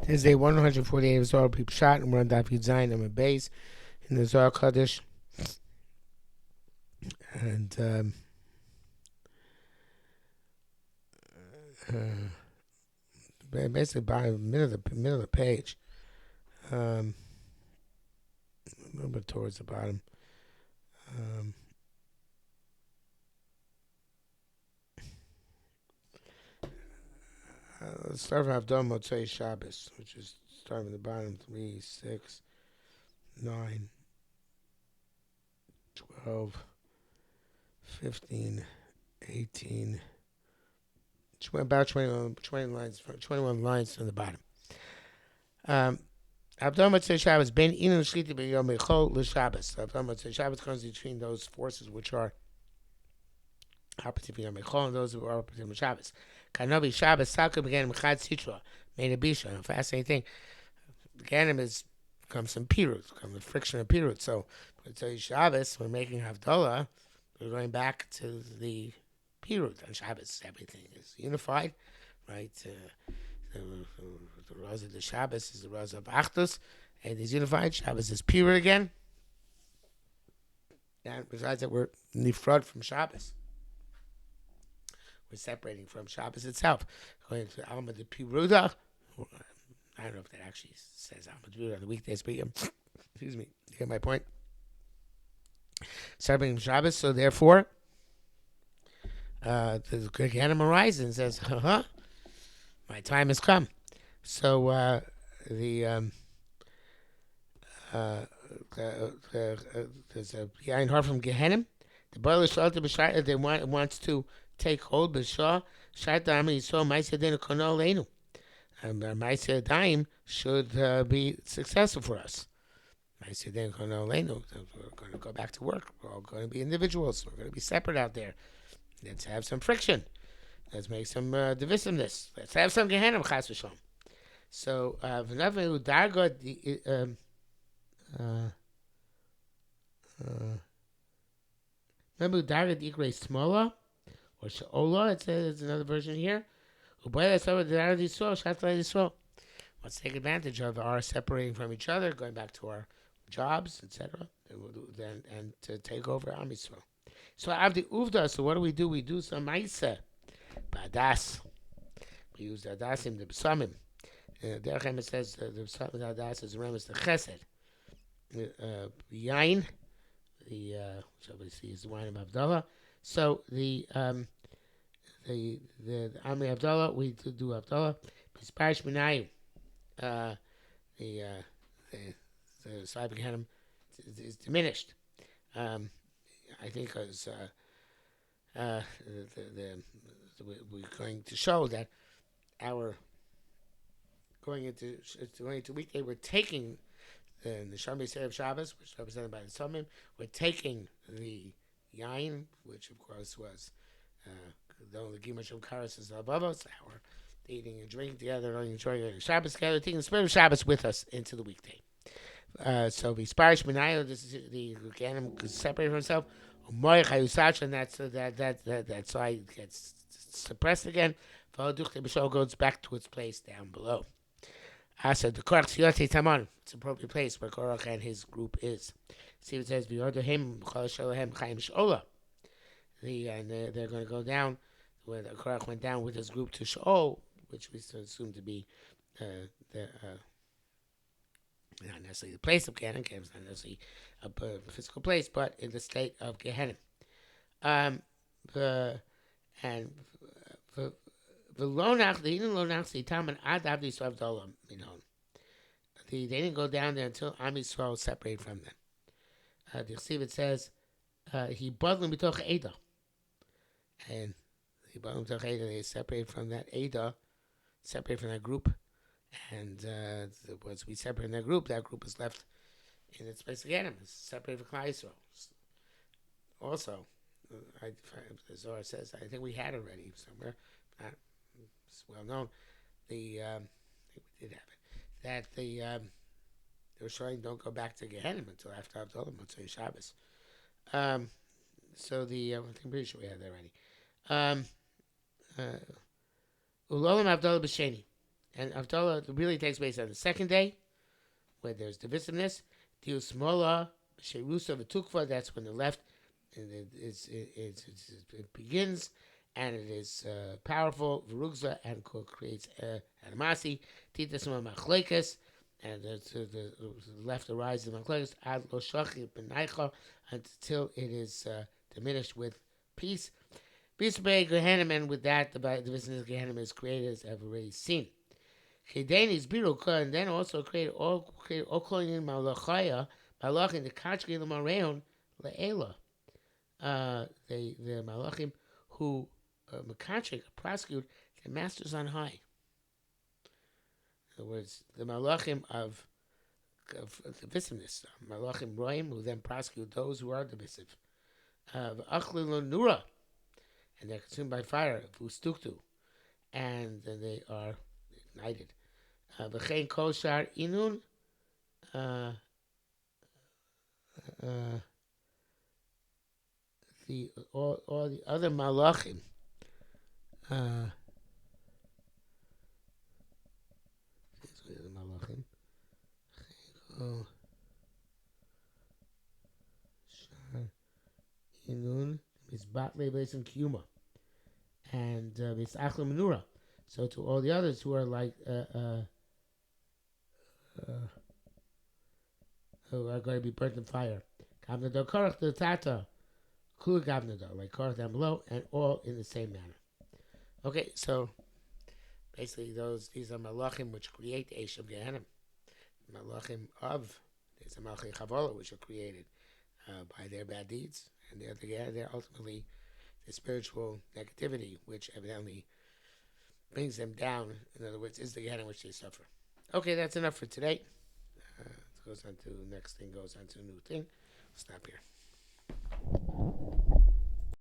This is day 148 of Zohar Pshat, and we're on Daf Yud Zayin and Beis in the Zohar Kodesh. And basically by the middle of the page, a little bit towards the bottom. Let's start from Avdom Motzo'ei Shabbos, which is starting at the bottom 3, 6, 9, 12, 15, 18, about 21 lines from the bottom. Avdom Motzo'ei Shabbos, Ben Inu Shlita B'Yom Echol L'Shabbos. Avdom Motzo'ei Shabbos comes between those forces which are opposite B'Yom Echol and those who are opposite Shabbos. Kanovi Shabbos Salka began Mechad Sitra, made a bisha. A fascinating thing. Gehinnom comes from pirut, comes from friction of pirut. So, Motzo'ei Shabbos, we're making Havdalah, we're going back to the pirut. On Shabbos, everything is unified, right? The Rosh of the Shabbos is the Rosh of Achdus, and is unified. Shabbos is pirut again. And besides that, we're nifrad from Shabbos. We're separating from Shabbos itself. Going to Alma de Piruda. I don't know if that actually says Alma de Piruda on the weekdays, but excuse me, you get my point. Separating from Shabbos, so therefore, the Gehinnom arises and says, my time has come. So there's a Yain Har from Gehinnom. The boiler shelter b'shayta they wants to take hold b'shah shayta ami yisrael ma'aseh denu kono leinu. And ma'aseh daim should be successful for us. Ma'aseh denu kono leinu. We're going to go back to work. We're all going to be individuals. We're going to be separate out there. Let's have some friction. Let's make some divisiveness. Let's have some Gehinnom chas v'shalom. So v'navelu darga remember darga dikrei smola or she'ola. It says another version here. Let's take advantage of our separating from each other, going back to our jobs, etc., and to take over Am Yisrael. So Avdi Uvda, so what do? We do some Maisa. Badas. We use the Adasim, the Psamim. Derech it says the Psamim, the Adas is remembers the Chesed. Yain, obviously is the wine of Havdalah. So the Ami Havdalah, we do Havdalah. Pisparish Minayim. The Side of Gehinnom is diminished. I think because we're going to show that our going into weekday, we're taking the Neshama of Shabbos, which is represented by the Sumim. We're taking the Yain, which of course was the only Gimash of Karas is Avavos, our eating and drinking together, enjoying Shabbos together, taking the spirit of Shabbos with us into the weekday. So the Sparish Minayo, this is the Gehinnom separated from himself. And that's why it gets suppressed again. The goes back to its place down below. So the Korach Yote Taman, it's an appropriate place where Korach and his group is. See, it says V'yodohem Chol Chaim Shola. And they're going to go down where the Korach went down with his group to Sheol, which we assume to be not necessarily the place of Gehinnom, not necessarily a physical place, but in the state of Gehinnom. They didn't go down there until Am Yisrael separated from them. The Chesiv says he bodlem b'toch Eda, and he bodlem b'toch Eda. They separated from that Eda, separated from that group. And once we separate that group is left in its place again. It's separated from Klal Yisrael. Also, the Zohar says, I think we had already somewhere, not it's well known, I think we did have it, that the Rishonim don't go back to Gehinnom until after Havdalah, Motzo'ei Shabbos. So I'm pretty sure we had that already. Ulolam Havdalah b'sheni. And Avdallah really takes place on the second day, where there's divisiveness. Diu Smola, Sherusa V'Tukva, that's when the left it begins, and it is powerful. V'Rugza, and creates animosity. Tita Sma Machlekas, and the left arises in Machlekas, Ad Lo Shachir B'Naicha, until it is diminished with peace. Bisbei Gehinnom, and with that, the divisiveness of Gehinnom is created, as I've already seen. Chidenis Biruka, and then also create all Okolin Malachaya, Malachim, the Kachri Lamareon, Le'ela. The Malachim who Makachik, prosecute the masters on high. In other words, the Malachim of divisiveness, Malachim Roim, who then prosecute those who are divisive. Achlilun Nura, and they're consumed by fire, Vustuktu, and then they are ignited. V'chein kol shar inun, all the other malachim, the malachim, shar inun misbatle beis kiyuma, and misachla menura. So to all the others who are like who are going to be burnt in fire, Gavnado Korach the Tata, Kul Gavnado, like Korach down below, and all in the same manner. Okay, so basically these are malachim which create the Eish of Gehinnom. Malachim of there's a malachim Chavola which are created by their bad deeds, and they're ultimately the spiritual negativity which evidently brings them down. In other words, is the Gehinnom which they suffer. Okay, that's enough for today. Goes on to next thing, goes on to a new thing. Stop here.